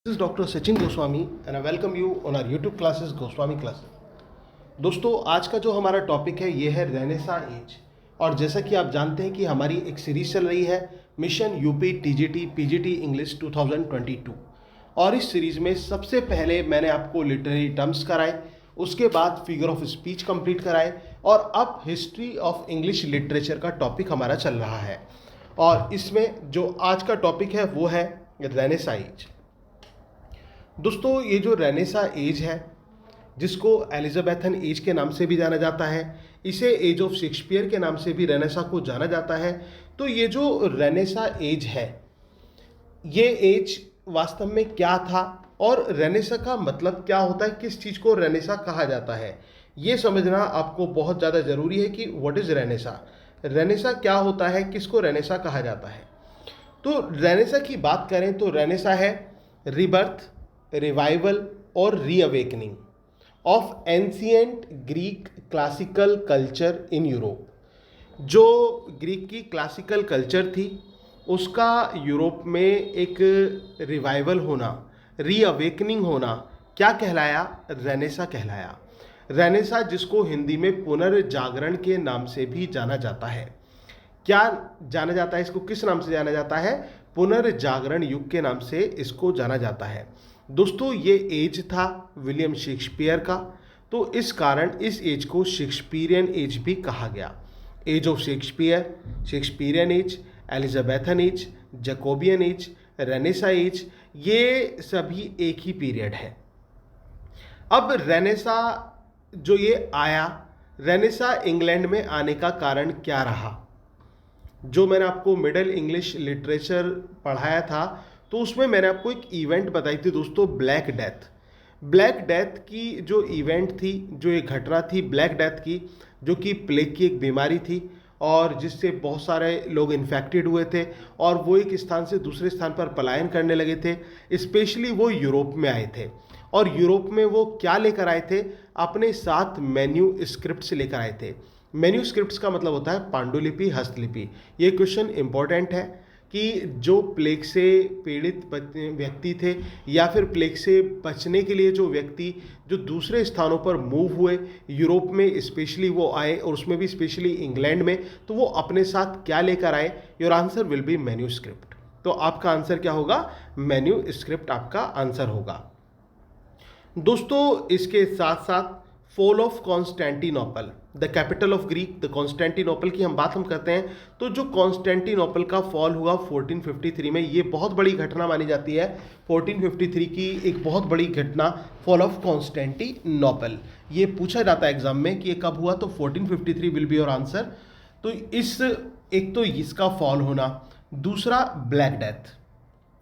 This is Dr. Sachin Goswami and I welcome you on our YouTube classes Goswami Classes। दोस्तों आज का जो हमारा टॉपिक है ये है रेनेसा एज। और जैसा कि आप जानते हैं कि हमारी एक सीरीज चल रही है mission UP TGT PGT English 2022। और इस सीरीज में सबसे पहले मैंने आपको लिटरेरी टर्म्स कराए, उसके बाद फिगर ऑफ स्पीच कंप्लीट कराए और अब हिस्ट्री ऑफ इंग्लिश लिटरेचर का टॉपिक हमारा चल रहा है। और इसमें जो आज का टॉपिक है वो है रेनेसा एज। दोस्तों ये जो रेनेसा एज है जिसको एलिजाबेथन एज के नाम से भी जाना जाता है, इसे एज ऑफ शेक्सपियर के नाम से भी रेनेसा को जाना जाता है। तो ये जो रेनेसा एज है ये एज वास्तव में क्या था और रेनेसा का मतलब क्या होता है, किस चीज़ को रेनेसा कहा जाता है, ये समझना आपको बहुत ज़्यादा ज़रूरी है कि व्हाट इज़ रेनेसा, रेनेसा क्या होता है, किसको रेनेसा कहा जाता है। तो रेनेसा की बात करें तो रेनेसा है रिबर्थ, रिवाइवल और reawakening of ancient Greek classical culture in Europe. जो ग्रीक की क्लासिकल कल्चर थी उसका यूरोप में एक रिवाइवल होना, रीअवेकनिंग होना क्या कहलाया, रेनेसा कहलाया। रेनेसा जिसको हिंदी में पुनर्जागरण के नाम से भी जाना जाता है। क्या जाना जाता है इसको, किस नाम से जाना जाता है, पुनर्जागरण युग के नाम से इसको जाना जाता है। दोस्तों ये एज था विलियम शेक्सपियर का, तो इस कारण इस एज को शेक्सपियरियन एज भी कहा गया। Age of Shakespeare, Shakespearean age, Elizabethan age, Jacobean age, renaissance age, ये सभी एक ही पीरियड है। अब रेनेसा जो ये आया, रेनेसा इंग्लैंड में आने का कारण क्या रहा। जो मैंने आपको मिडिल इंग्लिश लिटरेचर पढ़ाया था तो उसमें मैंने आपको एक इवेंट बताई थी दोस्तों, ब्लैक डेथ। ब्लैक डेथ की जो इवेंट थी, जो एक घटना थी ब्लैक डेथ की, जो कि प्लेग की एक बीमारी थी और जिससे बहुत सारे लोग इन्फेक्टेड हुए थे और वो एक स्थान से दूसरे स्थान पर पलायन करने लगे थे। स्पेशली वो यूरोप में आए थे और यूरोप में वो क्या लेकर आए थे, अपने साथ मैन्यू स्क्रिप्ट्स लेकर आए थे। मैन्यू स्क्रिप्ट्स का मतलब होता है पांडुलिपि, हस्तलिपि। ये क्वेश्चन इंपॉर्टेंट है कि जो प्लेग से पीड़ित व्यक्ति थे या फिर प्लेग से बचने के लिए जो व्यक्ति जो दूसरे स्थानों पर मूव हुए यूरोप में, स्पेशली वो आए और उसमें भी स्पेशली इंग्लैंड में, तो वो अपने साथ क्या लेकर आए। Your answer will B manuscript. तो आपका आंसर क्या होगा, मैन्यूस्क्रिप्ट आपका आंसर होगा। दोस्तों इसके साथ साथ fall of Constantinople, the capital of Greek, the Constantinople की हम करते हैं तो जो कॉन्स्टेंटिनोपल का फॉल हुआ 1453 में, ये बहुत बड़ी घटना मानी जाती है। 1453 की एक बहुत बड़ी घटना, फॉल ऑफ कॉन्स्टेंटिनोपल। ये पूछा जाता है एग्जाम में कि ये कब हुआ, तो 1453 विल बी योर आंसर। तो इस एक तो इसका फॉल होना, दूसरा black death.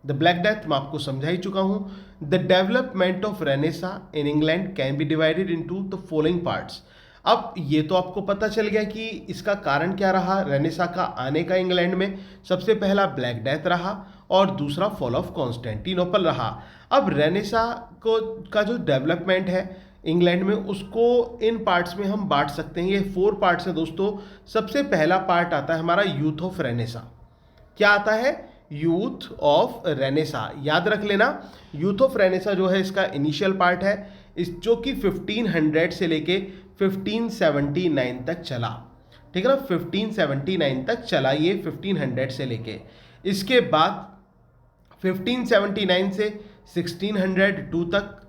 The black death मैं आपको समझा ही चुका हूँ। The development of Renaissance in England can be divided into the following parts. अब ये तो आपको पता चल गया कि इसका कारण क्या रहा रेनेसा का आने का इंग्लैंड में। सबसे पहला ब्लैक डेथ रहा और दूसरा फॉल ऑफ कॉन्स्टेंटिनोपल रहा। अब रेनेसा को का जो डेवलपमेंट है इंग्लैंड में, उसको इन पार्ट्स में हम बांट सकते हैं। ये 4 पार्ट्स हैं दोस्तों। सबसे पहला पार्ट आता है हमारा यूथ ऑफ रेनेसा। क्या आता है, यूथ ऑफ रेनेसा। याद रख लेना, यूथ ऑफ रेनेसा जो है इसका इनिशियल पार्ट है, इस जो कि 1500 से लेके 1579 तक चला। ठीक है ना, 1579 तक चला ये 1500 से लेके। इसके बाद 1579 से 1602 तक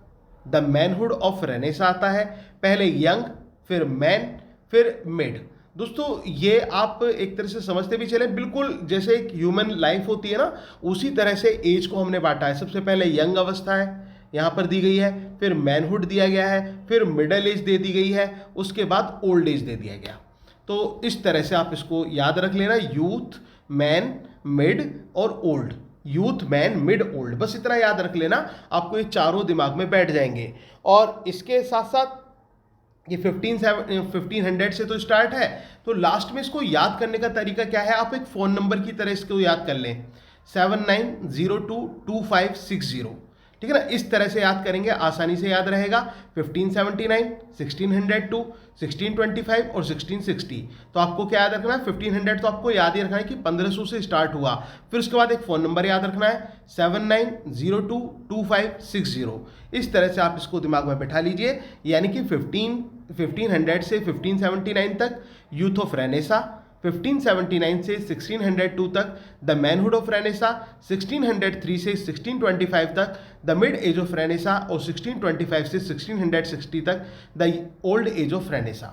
द मैनहुड ऑफ रेनेसा आता है। पहले यंग, फिर मैन, फिर मिड। दोस्तों ये आप एक तरह से समझते भी चले, बिल्कुल जैसे एक ह्यूमन लाइफ होती है ना, उसी तरह से एज को हमने बांटा है। सबसे पहले यंग अवस्था है यहाँ पर दी गई है, फिर मैनहुड दिया गया है, फिर मिडल एज दे दी गई है, उसके बाद ओल्ड एज दे दिया गया। तो इस तरह से आप इसको याद रख लेना, यूथ, मैन, मिड और old. Youth, man, mid, old, बस इतना याद रख लेना, आपको ये चारों दिमाग में बैठ जाएंगे। और इसके साथ साथ ये 1500 से तो स्टार्ट है, तो लास्ट में इसको याद करने का तरीका क्या है, आप एक फ़ोन नंबर की तरह इसको याद कर लें, 79022560। ठीक है ना। इस तरह से याद करेंगे, आसानी से याद रहेगा। 1579, 1602, 1625 और 1660। तो आपको क्या याद रखना है, 1500 तो आपको याद ही रखना है कि 1500 से स्टार्ट हुआ। फिर उसके बाद एक फ़ोन नंबर याद रखना है 79022560। इस तरह से आप इसको दिमाग में बैठा लीजिए, यानी कि 1500 से 1579 तक यूथ ऑफ रेनेसा, 1579 से 1602 तक द मैनहुड ऑफ रेनेसा, 1603 से 1625 तक the mid age of Renaissance और 1625 से 1660 तक the old age of Renaissance.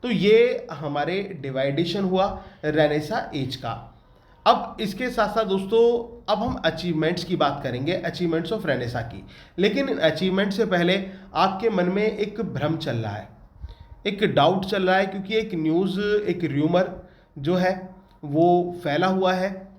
तो ये हमारे डिवाइडेशन हुआ रेनेसा एज का। अब इसके साथ साथ दोस्तों अब हम अचीवमेंट्स की बात करेंगे, अचीवमेंट्स ऑफ रेनेसा की। लेकिन इन अचीवमेंट से पहले आपके मन में एक भ्रम चल रहा है, एक डाउट चल रहा है, क्योंकि एक न्यूज़, एक र्यूमर जो है वो फैला हुआ है।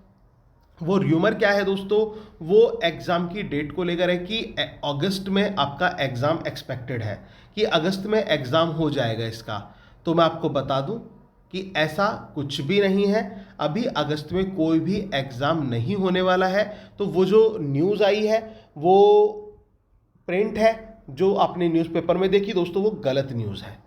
वो र्यूमर क्या है दोस्तों, वो एग्ज़ाम की डेट को लेकर है कि अगस्त में आपका एग्ज़ाम एक्सपेक्टेड है, कि अगस्त में एग्ज़ाम हो जाएगा इसका। तो मैं आपको बता दूं कि ऐसा कुछ भी नहीं है, अभी अगस्त में कोई भी एग्ज़ाम नहीं होने वाला है। तो वो जो न्यूज़ आई है वो प्रिंट है, जो आपने न्यूज़पेपर में देखी दोस्तों, वो गलत न्यूज़ है।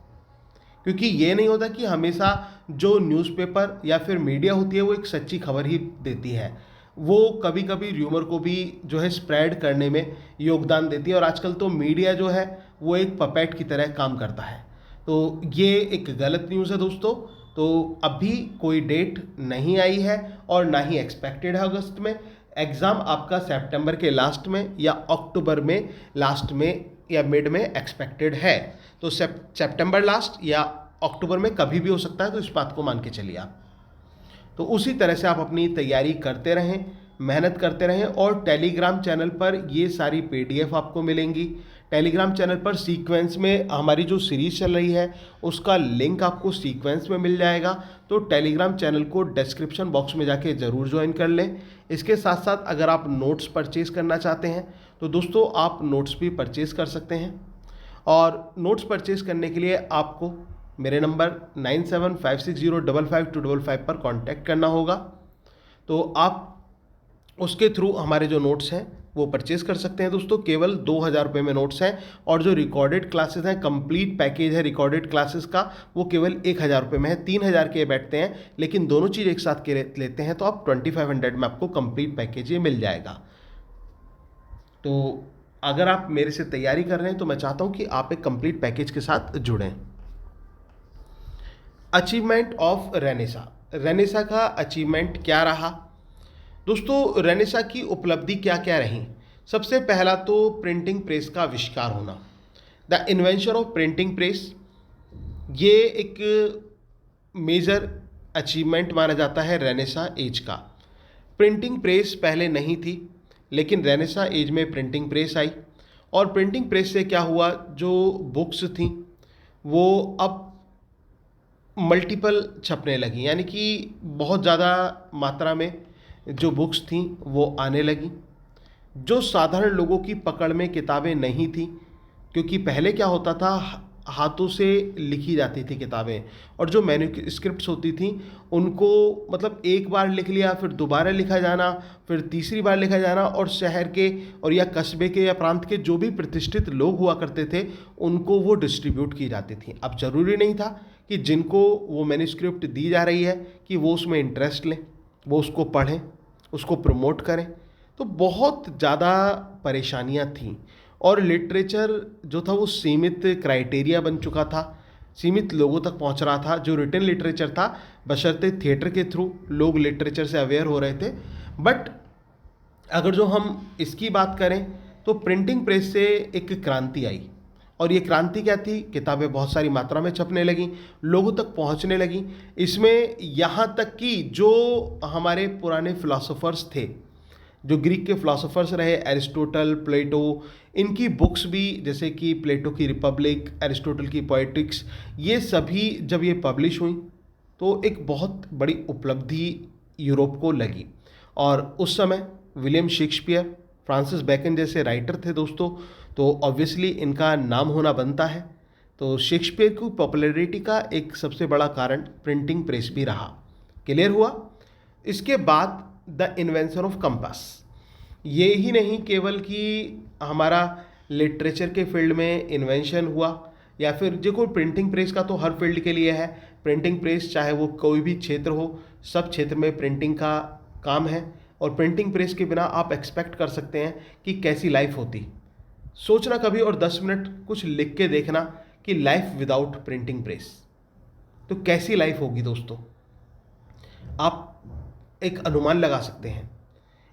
क्योंकि ये नहीं होता कि हमेशा जो न्यूज़पेपर या फिर मीडिया होती है वो एक सच्ची खबर ही देती है, वो कभी कभी र्यूमर को भी जो है स्प्रेड करने में योगदान देती है। और आजकल तो मीडिया जो है वो एक पपेट की तरह काम करता है। तो ये एक गलत न्यूज़ है दोस्तों। तो अभी कोई डेट नहीं आई है और ना ही एक्सपेक्टेड है अगस्त में। एग्ज़ाम आपका सितंबर के लास्ट में या अक्टूबर में लास्ट में या मिड में एक्सपेक्टेड है। तो सितंबर लास्ट या अक्टूबर में कभी भी हो सकता है, तो इस बात को मान के चलिए आप। तो उसी तरह से आप अपनी तैयारी करते रहें, मेहनत करते रहें। और टेलीग्राम चैनल पर ये सारी PDF आपको मिलेंगी। टेलीग्राम चैनल पर सीक्वेंस में हमारी जो सीरीज़ चल रही है उसका लिंक आपको सीक्वेंस में मिल जाएगा। तो टेलीग्राम चैनल को डिस्क्रिप्शन बॉक्स में जाके ज़रूर ज्वाइन कर लें। इसके साथ साथ अगर आप नोट्स परचेज़ करना चाहते हैं तो दोस्तों आप नोट्स भी परचेज़ कर सकते हैं। और नोट्स परचेज़ करने के लिए आपको मेरे नंबर 9756055255 पर कांटेक्ट करना होगा। तो आप उसके थ्रू हमारे जो नोट्स हैं वो परचेज़ कर सकते हैं दोस्तों। केवल 2000 रुपये में नोट्स हैं। और जो रिकॉर्डेड क्लासेस हैं, कंप्लीट पैकेज है रिकॉर्डेड क्लासेस का, वो केवल 1000 रुपये में है। 3000 के बैठते हैं, लेकिन दोनों चीज़ एक साथ के लेते हैं तो आप 2500 में आपको कंप्लीट पैकेज ये मिल जाएगा। तो अगर आप मेरे से तैयारी कर रहे हैं तो मैं चाहता हूँ कि आप एक कंप्लीट पैकेज के साथ जुड़ें। Achievement of Renaissance. रेनेसा का अचीवमेंट क्या रहा दोस्तों, रेनेसा की उपलब्धि क्या क्या रही। सबसे पहला तो प्रिंटिंग प्रेस का आविष्कार होना, the invention of printing press. ये एक मेजर अचीवमेंट माना जाता है रेनेसा एज का। प्रिंटिंग प्रेस पहले नहीं थी, लेकिन रेनेसा एज में प्रिंटिंग प्रेस आई। और प्रिंटिंग प्रेस से क्या हुआ, जो बुक्स थी वो अब मल्टीपल छपने लगी, यानी कि बहुत ज़्यादा मात्रा में जो बुक्स थी वो आने लगी। जो साधारण लोगों की पकड़ में किताबें नहीं थी, क्योंकि पहले क्या होता था, हाथों से लिखी जाती थी किताबें, और जो मैन्युस्क्रिप्ट्स होती थी उनको मतलब एक बार लिख लिया, फिर दोबारा लिखा जाना, फिर तीसरी बार लिखा जाना, और शहर के और या कस्बे के या प्रांत के जो भी प्रतिष्ठित लोग हुआ करते थे उनको वो डिस्ट्रीब्यूट की जाती थी। अब ज़रूरी नहीं था कि जिनको वो मैन्युस्क्रिप्ट दी जा रही है कि वो उसमें इंटरेस्ट लें, वो उसको पढ़ें, उसको प्रमोट करें। तो बहुत ज़्यादा परेशानियां थीं। और लिटरेचर जो था वो सीमित क्राइटेरिया बन चुका था, सीमित लोगों तक पहुंच रहा था। जो रिटन लिटरेचर था, बशर्ते थिएटर के थ्रू लोग लिटरेचर से अवेयर हो रहे थे। बट अगर जो हम इसकी बात करें तो प्रिंटिंग प्रेस से एक क्रांति आई। और ये क्रांति क्या थी, किताबें बहुत सारी मात्रा में छपने लगी, लोगों तक पहुंचने लगी। इसमें यहाँ तक कि जो हमारे पुराने फिलोसोफर्स थे, जो ग्रीक के फिलोसोफर्स रहे, एरिस्टोटल, प्लेटो, इनकी बुक्स भी, जैसे कि प्लेटो की रिपब्लिक, एरिस्टोटल की पोएटिक्स, ये सभी जब ये पब्लिश हुई तो एक बहुत बड़ी उपलब्धि यूरोप को लगी। और उस समय विलियम शेक्सपियर, फ्रांसिस बेकन जैसे राइटर थे दोस्तों, तो ऑब्वियसली इनका नाम होना बनता है। तो शेक्सपियर की पॉपुलैरिटी का एक सबसे बड़ा कारण प्रिंटिंग प्रेस भी रहा। क्लियर हुआ। इसके बाद द इन्वेंशन ऑफ कंपास। ये ही नहीं केवल कि हमारा लिटरेचर के फील्ड में इन्वेंशन हुआ, या फिर देखो प्रिंटिंग प्रेस का तो हर फील्ड के लिए है। प्रिंटिंग प्रेस चाहे वो कोई भी क्षेत्र हो, सब क्षेत्र में प्रिंटिंग का काम है। और प्रिंटिंग प्रेस के बिना आप एक्सपेक्ट कर सकते हैं कि कैसी लाइफ होती। सोचना कभी और 10 मिनट कुछ लिख के देखना कि लाइफ विदाउट प्रिंटिंग प्रेस तो कैसी लाइफ होगी दोस्तों, आप एक अनुमान लगा सकते हैं।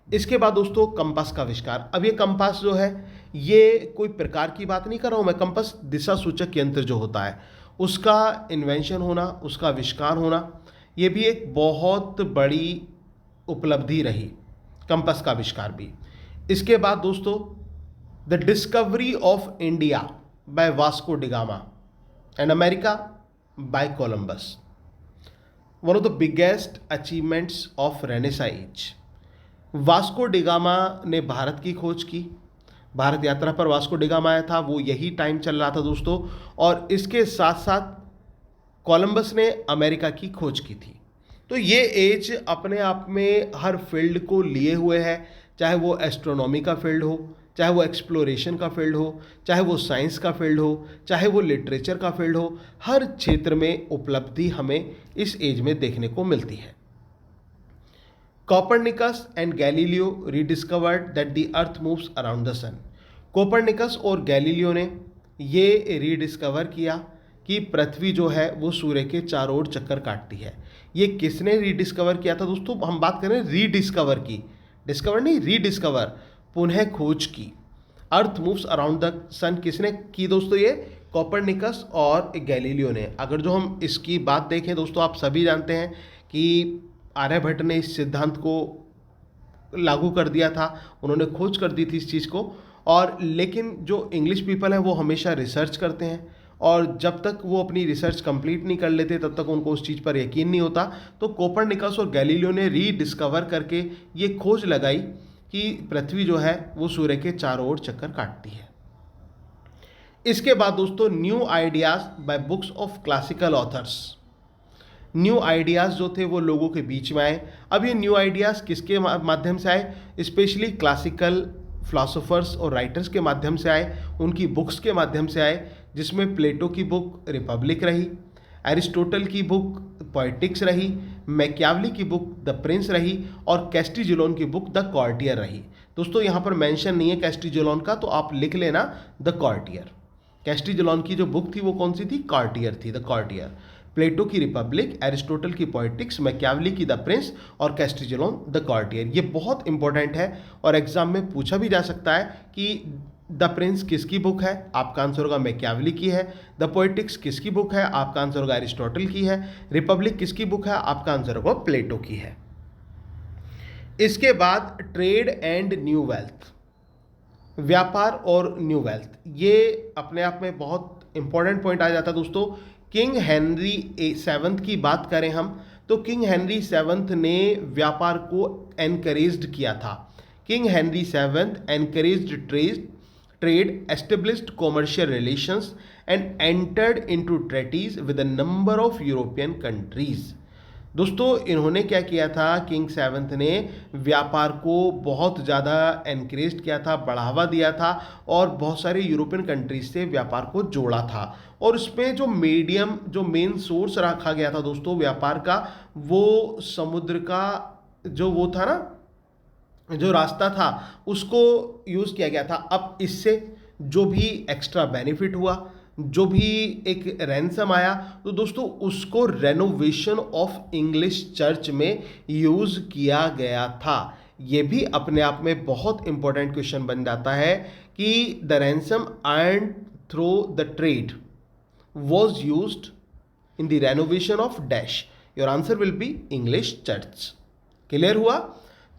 इसके बाद दोस्तों कंपास का आविष्कार। अब ये कंपास जो है, ये कोई प्रकार की बात नहीं कर रहा हूँ मैं, कंपास दिशा सूचक यंत्र जो होता है उसका इन्वेंशन होना, उसका आविष्कार होना, ये भी एक बहुत बड़ी उपलब्धि रही, कंपास का आविष्कार भी। इसके बाद दोस्तों the discovery of India by Vasco da Gama and America by Columbus, one of the biggest achievements of renaissance age. Vasco da Gama ने भारत की खोज की, भारत यात्रा पर वास्को डिगामा आया था, वो यही टाइम चल रहा था दोस्तों। और इसके साथ साथ कोलंबस ने अमेरिका की खोज की थी। तो ये एज अपने आप में हर फील्ड को लिए हुए है, चाहे वो एस्ट्रोनॉमी का फील्ड हो, चाहे वो एक्सप्लोरेशन का फील्ड हो, चाहे वो साइंस का फील्ड हो, चाहे वो लिटरेचर का फील्ड हो, हर क्षेत्र में उपलब्धि हमें इस एज में देखने को मिलती है। Copernicus and Galileo rediscovered that the earth moves around the sun. Copernicus और गैलीलियो ने ये रीडिस्कवर किया कि पृथ्वी जो है वो सूर्य के चारों ओर चक्कर काटती है। ये किसने रीडिस्कवर किया था दोस्तों? हम बात करें रीडिस्कवर की, डिस्कवर नहीं, रीडिस्कवर, पुनः खोज की। अर्थ मूव्स अराउंड द सन किसने की दोस्तों? ये कोपरनिकस और गैलीलियो ने। अगर जो हम इसकी बात देखें दोस्तों, आप सभी जानते हैं कि आर्यभट्ट ने इस सिद्धांत को लागू कर दिया था, उन्होंने खोज कर दी थी इस चीज़ को। और लेकिन जो इंग्लिश पीपल हैं वो हमेशा रिसर्च करते हैं, और जब तक वो अपनी रिसर्च कंप्लीट नहीं कर लेते तब तक उनको उस चीज़ पर यकीन नहीं होता। तो कोपरनिकस और गैलीलियो ने रीडिस्कवर करके ये खोज लगाई कि पृथ्वी जो है वो सूर्य के चारों ओर चक्कर काटती है। इसके बाद दोस्तों new ideas by books of classical authors. New ideas जो थे वो लोगों के बीच में आए। अब ये न्यू आइडियाज़ किसके माध्यम से आए? स्पेशली क्लासिकल फिलोसोफर्स और राइटर्स के माध्यम से आए, उनकी बुक्स के माध्यम से आए, जिसमें प्लेटो की बुक रिपब्लिक रही, एरिस्टोटल की बुक पोएटिक्स रही, मैकियावली की बुक द प्रिंस रही, और कैस्टिजिलोन की बुक द कॉर्टियर रही। दोस्तों यहाँ पर मेंशन नहीं है कैस्टिजिलोन का, तो आप लिख लेना द कॉर्टियर। कैस्टिजिलोन की जो बुक थी वो कौन सी थी? कॉर्टियर थी, द कॉर्टियर। प्लेटो की रिपब्लिक, एरिस्टोटल की पोएटिक्स, मैकियावली की द प्रिंस और कैस्टिजिलोन द कॉर्टियर। ये बहुत इंपॉर्टेंट है और एग्जाम में पूछा भी जा सकता है कि द प्रिंस किसकी बुक है? आपका आंसर होगा मैकियावली की है। द पोएटिक्स किसकी बुक है? आपका आंसर होगा एरिस्टोटल की है। रिपब्लिक किसकी बुक है? आपका आंसर होगा प्लेटो की है। इसके बाद ट्रेड एंड न्यू वेल्थ, व्यापार और न्यू वेल्थ, ये अपने आप में बहुत इंपॉर्टेंट पॉइंट आ जाता है दोस्तों। किंग हेनरी सेवंथ की बात करें हम, तो किंग हेनरी सेवंथ ने व्यापार को एनकरेज्ड किया था। King Henry seventh encouraged trade, established commercial relations and entered into treaties with a number of European countries. दोस्तों इन्होंने क्या किया था? किंग सेवंथ ने व्यापार को बहुत ज़्यादा एनकरेज किया था, बढ़ावा दिया था, और बहुत सारे यूरोपियन कंट्रीज से व्यापार को जोड़ा था। और उसमें जो मेन सोर्स रखा गया था दोस्तों व्यापार का, वो समुद्र का जो वो था ना, जो रास्ता था, उसको यूज़ किया गया था। अब इससे जो भी एक्स्ट्रा बेनिफिट हुआ, जो भी एक रैंसम आया, तो दोस्तों उसको रेनोवेशन ऑफ इंग्लिश चर्च में यूज़ किया गया था। ये भी अपने आप में बहुत इंपॉर्टेंट क्वेश्चन बन जाता है कि the ransom earned through the trade was used in the renovation of dash, your answer will be English church। Clear हुआ?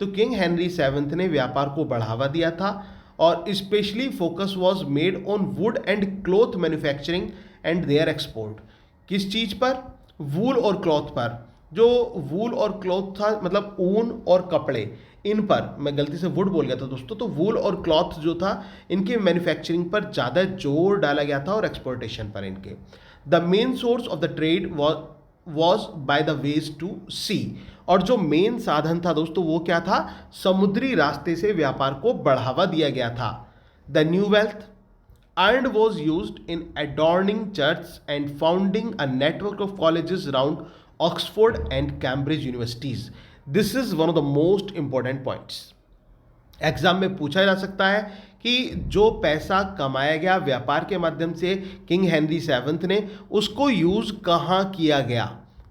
तो किंग हेनरी सेवंथ ने व्यापार को बढ़ावा दिया था, और specially focus was made on wood and cloth manufacturing and their export. किस चीज़ पर? वूल और क्लॉथ पर। जो वूल और क्लॉथ था, मतलब ऊन और कपड़े, इन पर, मैं गलती से वुड बोल गया था दोस्तों, तो वूल और क्लॉथ जो था इनके मैन्युफैक्चरिंग पर ज़्यादा जोर डाला गया था और एक्सपोर्टेशन पर इनके। The main source of the trade was by the ways to sea, और जो मेन साधन था दोस्तों वो क्या था? समुद्री रास्ते से व्यापार को बढ़ावा दिया गया था। The new wealth and was used in adorning churches and founding a network of colleges around Oxford and Cambridge universities. This is one of the most important points. Exam में पूछा जा सकता है कि जो पैसा कमाया गया व्यापार के माध्यम से किंग हेनरी सेवंथ ने, उसको यूज कहाँ किया गया,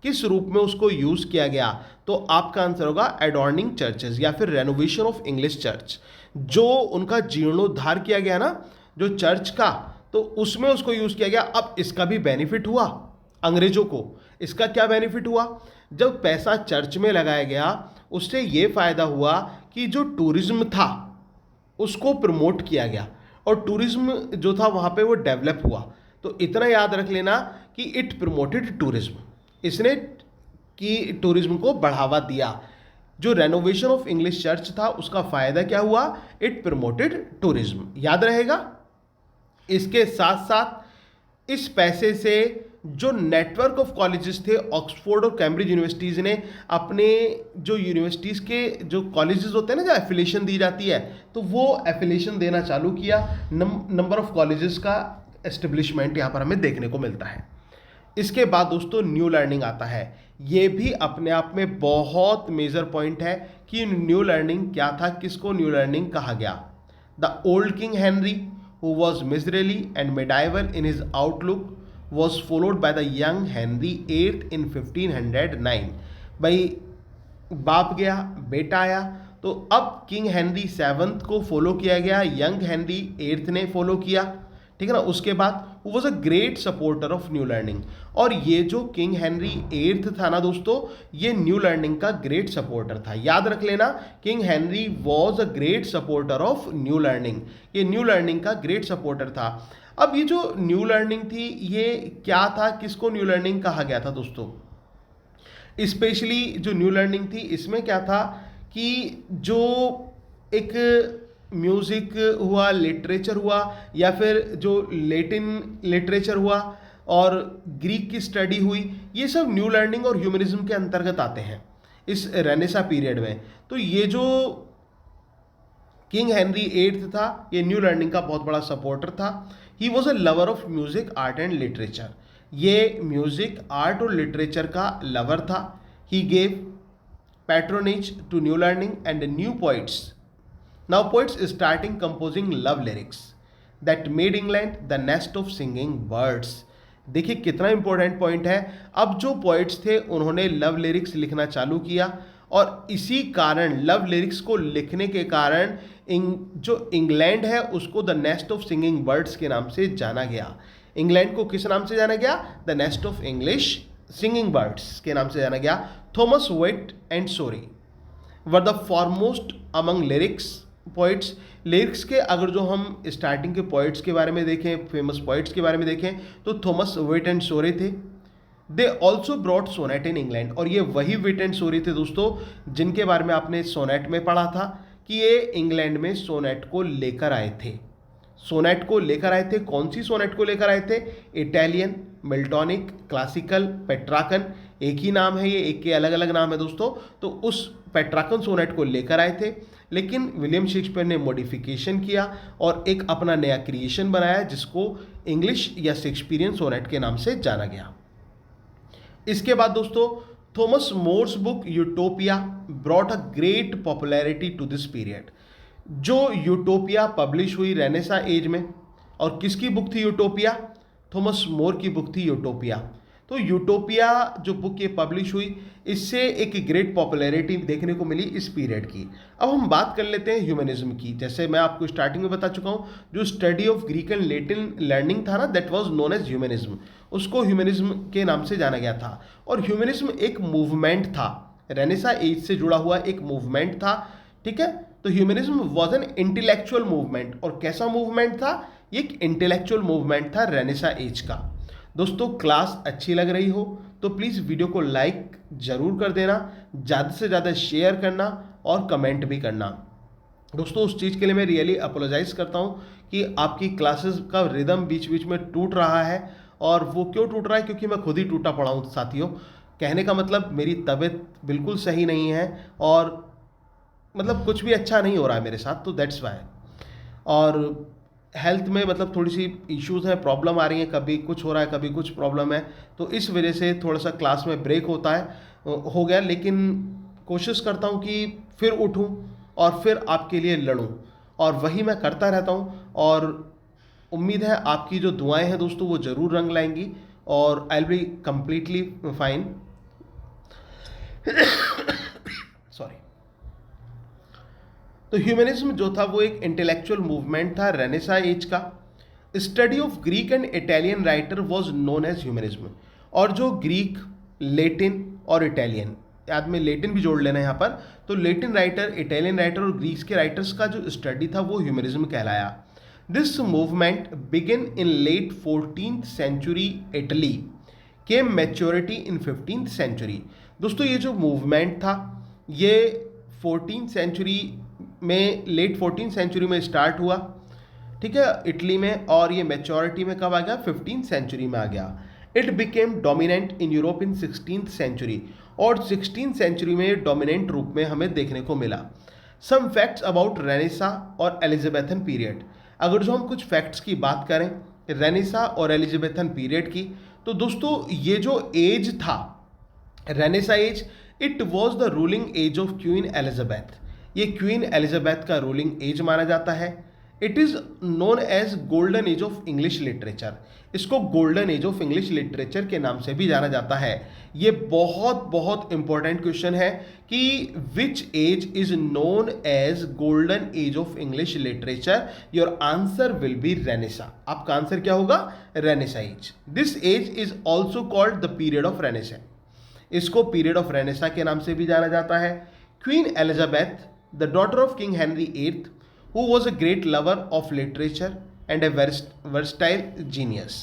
किस रूप में उसको यूज किया गया, तो आपका आंसर होगा एडॉर्निंग चर्चेज या फिर रेनोवेशन ऑफ इंग्लिश चर्च। जो उनका जीर्णोद्धार किया गया ना जो चर्च का, तो उसमें उसको यूज किया गया। अब इसका भी बेनिफिट हुआ अंग्रेजों को। इसका क्या बेनिफिट हुआ? जब पैसा चर्च में लगाया गया उससे ये फायदा हुआ कि जो टूरिज्म था उसको प्रमोट किया गया और टूरिज्म जो था वहाँ पे वो डेवलप हुआ। तो इतना याद रख लेना कि इट प्रमोटेड टूरिज्म, इसने कि टूरिज्म को बढ़ावा दिया। जो रेनोवेशन ऑफ इंग्लिश चर्च था उसका फायदा क्या हुआ? इट प्रमोटेड टूरिज्म, याद रहेगा। इसके साथ साथ इस पैसे से जो नेटवर्क ऑफ कॉलेजेस थे ऑक्सफोर्ड और कैम्ब्रिज यूनिवर्सिटीज़ ने अपने जो यूनिवर्सिटीज़ के जो कॉलेजेस होते हैं ना, जो एफिलिएशन दी जाती है, तो वो एफिलिएशन देना चालू किया। नंबर ऑफ कॉलेजेस का एस्टेब्लिशमेंट यहाँ पर हमें देखने को मिलता है। इसके बाद दोस्तों न्यू लर्निंग आता है। ये भी अपने आप में बहुत मेजर पॉइंट है कि न्यू लर्निंग क्या था, किसको न्यू लर्निंग कहा गया। The old king Henry who was miserly and medieval in his outlook was followed by the young Henry VIII in 1509। भाई बाप गया बेटा आया, तो अब किंग हेनरी सेवंथ को फॉलो किया गया, यंग हेनरी एट्थ ने फॉलो किया, ठीक है ना। उसके बाद वो was a great supporter of new learning. और ये जो किंग हेनरी एट्थ था ना दोस्तों, ये न्यू लर्निंग का ग्रेट सपोर्टर था। याद रख लेना, king Henry was a great supporter of new learning, ये न्यू लर्निंग का ग्रेट सपोर्टर था। अब ये जो न्यू लर्निंग थी ये क्या था, किसको न्यू लर्निंग कहा गया था दोस्तों? स्पेशली जो न्यू लर्निंग थी इसमें क्या था कि जो एक म्यूज़िक हुआ, लिटरेचर हुआ, या फिर जो लैटिन लिटरेचर हुआ और ग्रीक की स्टडी हुई, ये सब न्यू लर्निंग और ह्यूमनिज्म के अंतर्गत आते हैं इस रेनेसा पीरियड में। तो ये जो किंग हेनरी एट्थ था ये न्यू लर्निंग का बहुत बड़ा सपोर्टर था। He was a lover of music, art and literature. ये म्यूजिक, आर्ट और लिटरेचर का लवर था। He gave patronage to new learning and new poets. Now poets starting composing love lyrics that made England the nest of singing birds. देखिए कितना important point है। अब जो poets थे उन्होंने लव लिरिक्स लिखना चालू किया और इसी कारण लव लिरिक्स को लिखने के कारण जो इंग्लैंड है उसको the nest of singing birds के नाम से जाना गया। इंग्लैंड को किस नाम से जाना गया? The nest of English singing birds के नाम से जाना गया। Thomas Wyatt and Surrey were the foremost among lyrics poets. Lyrics के अगर जो हम स्टार्टिंग के पोइट्स के बारे में देखें, फेमस पोइट्स के बारे में देखें, तो थॉमस वेट एंड सोरे थे। They also brought sonnet in England. और ये वही वेट एंड सोरी थे दोस्तों जिनके बारे में आपने सोनेट में पढ़ा था कि ये इंग्लैंड में सोनेट को लेकर आए थे। सोनेट को लेकर आए थे। कौन सी सोनेट को लेकर आए थे? इटालियन, मिल्टॉनिक, क्लासिकल, पेट्राकन, एक ही नाम है ये, एक के अलग अलग नाम है दोस्तों। तो उस पेट्राकन सोनेट को लेकर आए थे, लेकिन विलियम शेक्सपियर ने मॉडिफिकेशन किया और एक अपना नया क्रिएशन बनाया जिसको इंग्लिश या शेक्सपियरियन सोनेट के नाम से जाना गया। इसके बाद दोस्तों Thomas More's book Utopia brought a great popularity to this period. जो यूटोपिया पब्लिश हुई रेनेसा एज में, और किसकी बुक थी यूटोपिया? थॉमस मोर की बुक थी यूटोपिया। तो यूटोपिया जो बुक ये पब्लिश हुई इससे एक ग्रेट पॉपुलैरिटी देखने को मिली इस पीरियड की। अब हम बात कर लेते हैं ह्यूमनिज्म की। जैसे मैं आपको स्टार्टिंग में बता चुका हूँ, जो study of Greek and Latin learning था ना, that was known as humanism. उसको ह्यूमनिज्म के नाम से जाना गया था। और ह्यूमनिज्म एक मूवमेंट था, रेनेसा एज से जुड़ा हुआ एक मूवमेंट था, ठीक है। तो humanism was an intellectual movement. और कैसा मूवमेंट था? एक इंटेलेक्चुअल मूवमेंट था रेनेसा एज का। दोस्तों क्लास अच्छी लग रही हो तो प्लीज़ वीडियो को लाइक ज़रूर कर देना, ज़्यादा से ज़्यादा शेयर करना और कमेंट भी करना। दोस्तों उस चीज़ के लिए मैं रियली अपोलोजाइज़ करता हूँ कि आपकी क्लासेस का रिदम बीच बीच में टूट रहा है। और वो क्यों टूट रहा है? क्योंकि मैं खुद ही टूटा पड़ा हूँ साथियों। कहने का मतलब मेरी तबीयत बिल्कुल सही नहीं है और मतलब कुछ भी अच्छा नहीं हो रहा है मेरे साथ, तो दैट्स वाई। और हेल्थ में मतलब थोड़ी सी इश्यूज हैं, प्रॉब्लम आ रही हैं, कभी कुछ हो रहा है कभी कुछ प्रॉब्लम है, तो इस वजह से थोड़ा सा क्लास में ब्रेक होता है, हो गया। लेकिन कोशिश करता हूँ कि फिर उठूँ और फिर आपके लिए लड़ूँ, और वही मैं करता रहता हूँ। और उम्मीद है आपकी जो दुआएं हैं दोस्तों वो ज़रूर रंग लाएंगी, और I will be completely fine. Sorry. तो ह्यूमनिज्म जो था वो एक इंटेलेक्चुअल मूवमेंट था रेनेसा एज का। Study of Greek and Italian writer was known as humanism. और जो ग्रीक, लेटिन और इटालियन, याद में लेटिन भी जोड़ लेना यहाँ पर, तो लेटिन राइटर, इटालियन राइटर और ग्रीक्स के राइटर्स का जो स्टडी था वो ह्यूमनिज्म कहलाया। This movement begin in late 14th century Italy, came maturity in 15th century. दोस्तों ये जो मूवमेंट था ये 14th सेंचुरी में, लेट 14th सेंचुरी में स्टार्ट हुआ, ठीक है, इटली में, और ये मैच्योरिटी में कब आ गया? 15th सेंचुरी में आ गया। It became dominant in Europe in 16th century, और 16th सेंचुरी में डोमिनेंट रूप में हमें देखने को मिला। सम फैक्ट्स अबाउट रेनेसा और एलिजाबेथन पीरियड। अगर जो हम कुछ फैक्ट्स की बात करें रेनेसा और एलिजाबेथन पीरियड की, तो दोस्तों ये जो एज था Renaissance age, it was the ruling age of Queen Elizabeth. ये क्वीन एलिजाबेथ का रूलिंग एज माना जाता है। It is known as golden age of English literature. इसको golden age of English literature के नाम से भी जाना जाता है। ये बहुत बहुत इंपॉर्टेंट क्वेश्चन है कि which age is known as golden age of English literature. Your answer will be Renaissance. आपका आंसर क्या होगा? Renaissance age. This age is also called the period of Renaissance. इसको पीरियड ऑफ रेनेसा के नाम से भी जाना जाता है। Queen Elizabeth, the daughter of King Henry VIII, who was a great lover of literature and a versatile genius.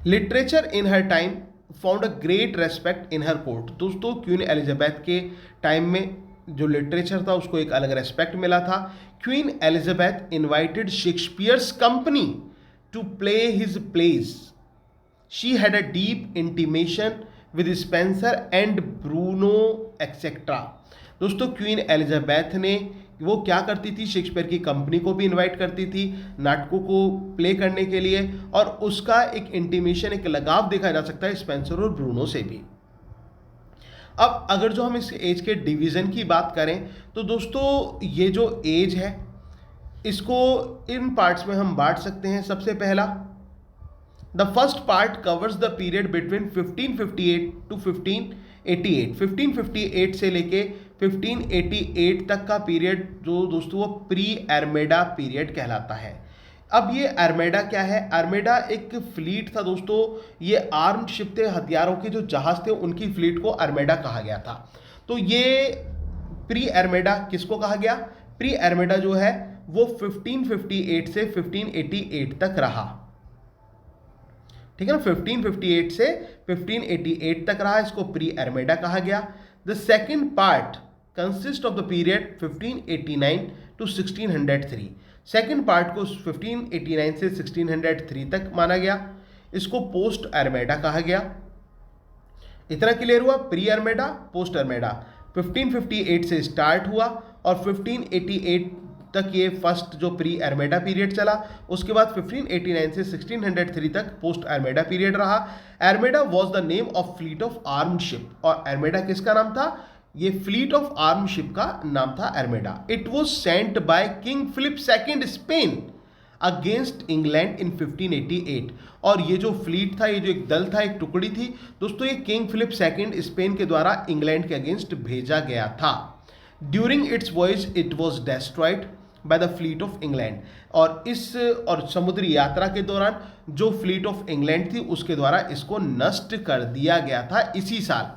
Literature in her time found a great respect in her court. दोस्तों Queen Elizabeth के time में जो literature था उसको एक अलग respect मिला था। Queen Elizabeth invited Shakespeare's company to play his plays. She had a deep intimation with Spenser and Bruno etcetera. दोस्तों क्वीन एलिजाबेथ ने वो क्या करती थी, शेक्सपियर की कंपनी को भी इनवाइट करती थी नाटकों को प्ले करने के लिए, और उसका एक इंटीमेशन, एक लगाव देखा जा सकता है स्पेंसर और ब्रूनो से भी। अब अगर जो हम इस एज के डिवीज़न की बात करें तो दोस्तों ये जो एज है इसको इन पार्ट्स में हम बांट सकते हैं। सबसे पहला, the first part covers the period between 1558 to 1588। 1558 से लेके 1588 तक का पीरियड जो दोस्तों वो प्री आर्मेडा पीरियड कहलाता है। अब ये आर्मेडा क्या है? आर्मेडा एक फ्लीट था दोस्तों, ये आर्म्ड शिप थे, हथियारों के जो जहाज थे उनकी फ्लीट को आर्मेडा कहा गया था। तो ये प्री आर्मेडा किसको कहा गया? प्री आर्मेडा जो है वो 1558 से 1588 तक रहा, ठीक है ना। 1558 से 1588 तक रहा, इसको प्री आर्मेडा कहा गया। The second part consist of the period 1589 to 1603। Second part को 1589 से 1603 तक माना गया, इसको पोस्ट आर्मेडा कहा गया। इतना क्लियर हुआ? Pre armada, post armada. 1558 से स्टार्ट हुआ और 1588 तक ये फर्स्ट जो प्री आर्मेडा पीरियड चला। उसके बाद 1589 से 1603 तक पोस्ट आर्मेडा पीरियड रहा। Armada was the name of fleet of armed ship. और आर्मेडा किसका नाम था? ये फ्लीट ऑफ आर्म्ड शिप का नाम था Armada. It was sent by King Philip II Spain against England in 1588। और ये जो फ्लीट था, ये जो एक दल था, एक टुकड़ी थी दोस्तों, ये किंग फिलिप II स्पेन के द्वारा इंग्लैंड के अगेंस्ट भेजा गया था। During its voyage it was destroyed by the fleet of England. और समुद्री यात्रा के दौरान जो फ्लीट ऑफ इंग्लैंड थी उसके द्वारा इसको नष्ट कर दिया गया था इसी साल।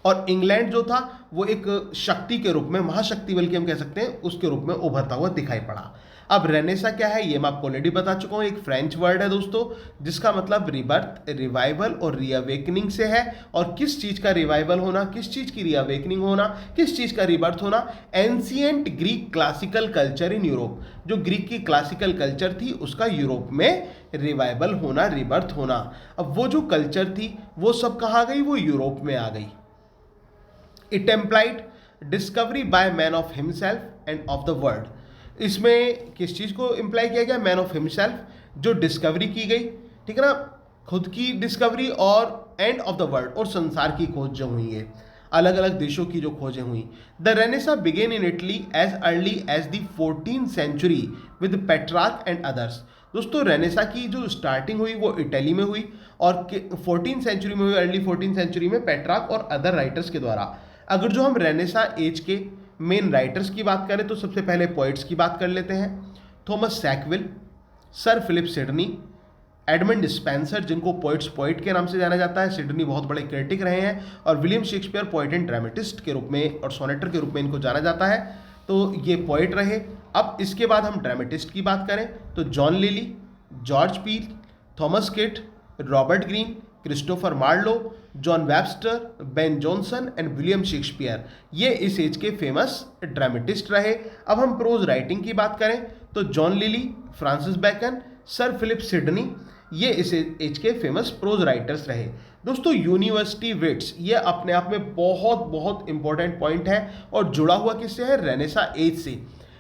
और इंग्लैंड जो था वो एक शक्ति के रूप में, महाशक्ति बल्कि हम कह सकते हैं, उसके रूप में उभरता हुआ दिखाई पड़ा। अब रेनेसा क्या है ये मैं आपको ऑलरेडी बता चुका हूँ। एक फ्रेंच वर्ड है दोस्तों जिसका मतलब रिबर्थ, रिवाइवल और रीअवेकनिंग से है। और किस चीज़ का रिवाइवल होना, किस चीज़ की रीअवेकनिंग होना, किस चीज़ का रिबर्थ होना? Ancient Greek classical culture in Europe. जो ग्रीक की क्लासिकल कल्चर थी उसका यूरोप में रिवाइवल होना, रिबर्थ होना। अब वो जो कल्चर थी वो सब कहाँ गई? वो यूरोप में आ गई। It implied discovery by man of himself and of the world. इसमें किस चीज़ को इम्प्लाई किया गया, मैन ऑफ हिमसेल्फ, जो डिस्कवरी की गई, ठीक है ना, खुद की डिस्कवरी और एंड ऑफ द वर्ल्ड, और संसार की खोज जो हुई है, अलग अलग देशों की जो खोजें हुई। The renaissance began in Italy as early as the 14th century with Petrarch and others. दोस्तों रेनेसा की जो स्टार्टिंग हुई वो इटली में हुई और 14th सेंचुरी में हुई, अर्ली 14th सेंचुरी में पेट्रार्क और अदर राइटर्स के द्वारा। अगर जो हम रेनेसा एज के मेन राइटर्स की बात करें तो सबसे पहले पोइट्स की बात कर लेते हैं। Thomas Sackville, Sir Philip Sidney, Edmund Spenser जिनको पोइट के नाम से जाना जाता है, सिडनी बहुत बड़े क्रिटिक रहे हैं, और William Shakespeare poet and dramatist के रूप में और सोनेटर के रूप में इनको जाना जाता है। तो ये पोइट रहे। अब इसके बाद हम ड्रामेटिस्ट की बात करें तो John Lyly, George Peele, Thomas Kyd, Robert Greene, Christopher Marlowe, John Webster, Ben Jonson and William Shakespeare, ये इस एज के फेमस ड्रामेटिस्ट रहे। अब हम प्रोज राइटिंग की बात करें तो John Lyly, Francis Bacon, Sir Philip Sidney, ये इस एज के फेमस प्रोज राइटर्स रहे। दोस्तों यूनिवर्सिटी विट्स ये अपने आप में बहुत बहुत इंपॉर्टेंट पॉइंट है और जुड़ा हुआ किससे है, रेनेसा एज से।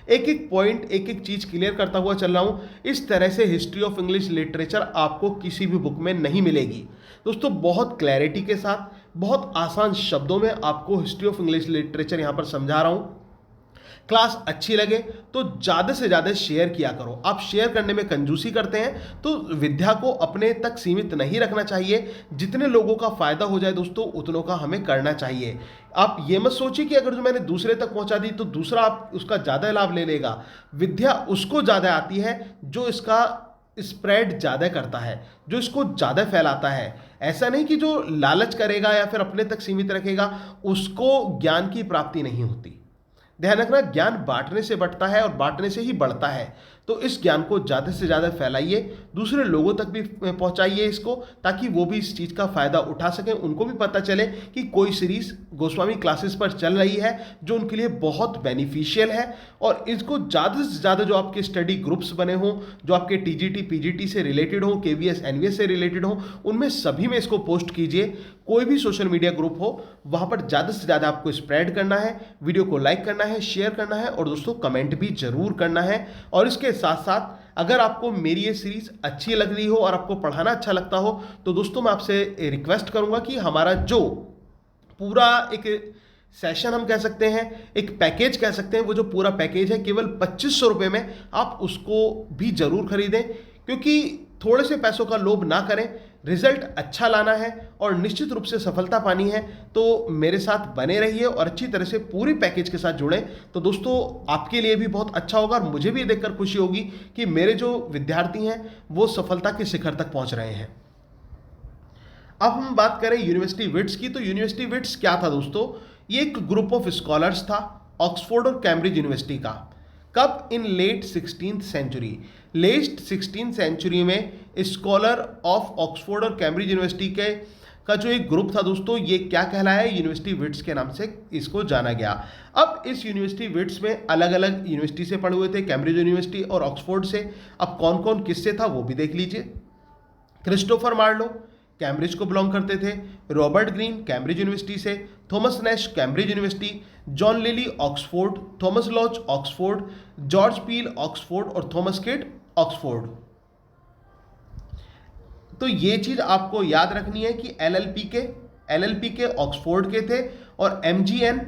एक एक पॉइंट, एक एक चीज क्लियर करता हुआ चल रहा हूँ। इस तरह से हिस्ट्री ऑफ इंग्लिश लिटरेचर आपको किसी भी बुक में नहीं मिलेगी। दोस्तों बहुत क्लैरिटी के साथ, बहुत आसान शब्दों में आपको हिस्ट्री ऑफ इंग्लिश लिटरेचर यहाँ पर समझा रहा हूँ। क्लास अच्छी लगे तो ज़्यादा से ज़्यादा शेयर किया करो। आप शेयर करने में कंजूसी करते हैं तो विद्या को अपने तक सीमित नहीं रखना चाहिए। जितने लोगों का फायदा हो जाए दोस्तों उतनों का हमें करना चाहिए। आप ये मत सोचिए कि अगर जो मैंने दूसरे तक पहुंचा दी तो दूसरा आप उसका ज़्यादा लाभ ले लेगा। विद्या उसको ज़्यादा आती है जो इसका स्प्रेड ज़्यादा करता है, जो इसको ज़्यादा फैलाता है। ऐसा नहीं कि जो लालच करेगा या फिर अपने तक सीमित रखेगा उसको ज्ञान की प्राप्ति नहीं होती। ध्यान रखना, ज्ञान बांटने से बढ़ता है और बांटने से ही बढ़ता है। तो इस ज्ञान को ज़्यादा से ज़्यादा फैलाइए, दूसरे लोगों तक भी पहुंचाइए इसको, ताकि वो भी इस चीज़ का फ़ायदा उठा सकें। उनको भी पता चले कि कोई सीरीज़ गोस्वामी क्लासेस पर चल रही है जो उनके लिए बहुत बेनिफिशियल है। और इसको ज़्यादा से ज़्यादा जो आपके स्टडी ग्रुप्स बने हों, जो आपके टीजीटी पीजीटी से रिलेटेड हो, केवीएस एनवीएस से रिलेटेड हो, उनमें सभी में इसको पोस्ट कीजिए। कोई भी सोशल मीडिया ग्रुप हो वहाँ पर ज़्यादा से ज़्यादा आपको स्प्रेड करना है, वीडियो को लाइक करना है, शेयर करना है और दोस्तों कमेंट भी ज़रूर करना है। और इसके साथ साथ अगर आपको मेरी ये सीरीज़ अच्छी लग रही हो और आपको पढ़ाना अच्छा लगता हो तो दोस्तों मैं आपसे रिक्वेस्ट करूँगा कि हमारा जो पूरा एक सेशन हम कह सकते हैं, एक पैकेज कह सकते हैं, वो जो पूरा पैकेज है केवल 2500 रुपये में, आप उसको भी ज़रूर खरीदें। क्योंकि थोड़े से पैसों का लोभ ना करें, रिजल्ट अच्छा लाना है और निश्चित रूप से सफलता पानी है तो मेरे साथ बने रहिए और अच्छी तरह से पूरी पैकेज के साथ जुड़ें। तो दोस्तों आपके लिए भी बहुत अच्छा होगा और मुझे भी देखकर खुशी होगी कि मेरे जो विद्यार्थी हैं वो सफलता के शिखर तक पहुंच रहे हैं। अब हम बात करें यूनिवर्सिटी विट्स की, तो यूनिवर्सिटी विट्स क्या था दोस्तों, ये एक ग्रुप ऑफ स्कॉलर्स था ऑक्सफोर्ड और कैम्ब्रिज यूनिवर्सिटी का। कब, in late 16th century, late 16th century में स्कॉलर ऑफ ऑक्सफोर्ड और कैम्ब्रिज यूनिवर्सिटी के का जो एक ग्रुप था दोस्तों, ये क्या कहलाया है, यूनिवर्सिटी विट्स के नाम से इसको जाना गया। अब इस यूनिवर्सिटी विट्स में अलग अलग यूनिवर्सिटी से पढ़े हुए थे, कैम्ब्रिज यूनिवर्सिटी और ऑक्सफोर्ड से। अब कौन कौन किससे था वो भी देख लीजिए। क्रिस्टोफर मार्लो कैम्ब्रिज को बिलोंग करते थे, रॉबर्ट ग्रीन कैम्ब्रिज यूनिवर्सिटी से, Thomas Nash Cambridge university, John lily Oxford, Thomas launch Oxford, George Peele Oxford और थॉमस किट ऑक्सफोर्ड। तो ये चीज आपको याद रखनी है कि एलएलपी के ऑक्सफोर्ड के थे और एमजीएन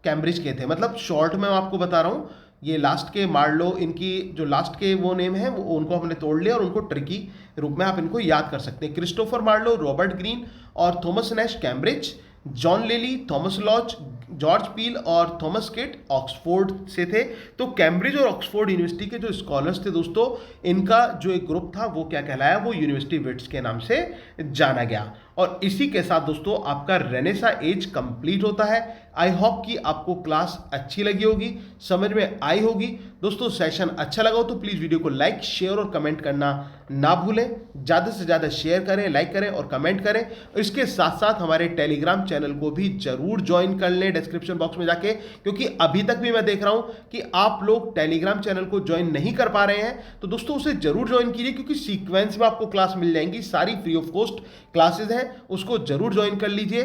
कैम्ब्रिज के थे। मतलब शॉर्ट में आपको बता रहा हूँ, ये लास्ट के मार्लो, इनकी जो लास्ट के वो नेम है वो उनको हमने तोड़ लिया और उनको ट्रिकी रूप में आप इनको याद कर सकते हैं। क्रिस्टोफर मार्लो, रॉबर्ट ग्रीन और Thomas Nash Cambridge, John lily, Thomas launch, George Peele और थॉमस किट ऑक्सफोर्ड से थे। तो कैम्ब्रिज और ऑक्सफोर्ड यूनिवर्सिटी के जो स्कॉलर्स थे दोस्तों, इनका जो एक ग्रुप था वो क्या कहलाया, वो यूनिवर्सिटी विट्स के नाम से जाना गया। और इसी के साथ दोस्तों आपका रेनेसा एज कंप्लीट होता है। आई होप कि आपको क्लास अच्छी लगी होगी, समझ में आई होगी। दोस्तों सेशन अच्छा लगा हो तो प्लीज़ वीडियो को लाइक, शेयर और कमेंट करना ना भूलें। ज़्यादा से ज़्यादा शेयर करें, लाइक करें और कमेंट करें। इसके साथ साथ हमारे टेलीग्राम चैनल को भी जरूर ज्वाइन कर लें डिस्क्रिप्शन बॉक्स में जाके, क्योंकि अभी तक भी मैं देख रहा हूँ कि आप लोग टेलीग्राम चैनल को ज्वाइन नहीं कर पा रहे हैं। तो दोस्तों उसे जरूर ज्वाइन कीजिए, क्योंकि सीक्वेंस में आपको क्लास मिल जाएंगी, सारी फ्री ऑफ कॉस्ट क्लासेज हैं, उसको जरूर ज्वाइन कर लीजिए।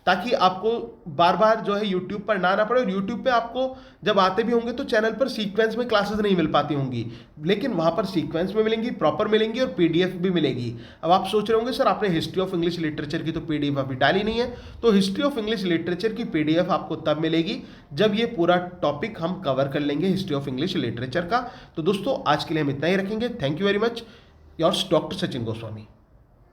ताकि आपको बार बार जो है यूट्यूब पर ना आना पड़े। और यूट्यूब पे आपको जब आते भी होंगे तो चैनल पर सीक्वेंस में क्लासेस नहीं मिल पाती होंगी, लेकिन वहाँ पर सीक्वेंस में मिलेंगी, प्रॉपर मिलेंगी और पीडीएफ भी मिलेगी। अब आप सोच रहे होंगे सर आपने हिस्ट्री ऑफ इंग्लिश लिटरेचर की तो पीडीएफ अभी डाली नहीं है, तो हिस्ट्री ऑफ इंग्लिश लिटरेचर की पीडीएफ आपको तब मिलेगी जब ये पूरा टॉपिक हम कवर कर लेंगे हिस्ट्री ऑफ इंग्लिश लिटरेचर का। तो दोस्तों आज के लिए हम इतना ही रखेंगे। Thank you very much, yours doctor Sachin Goswami.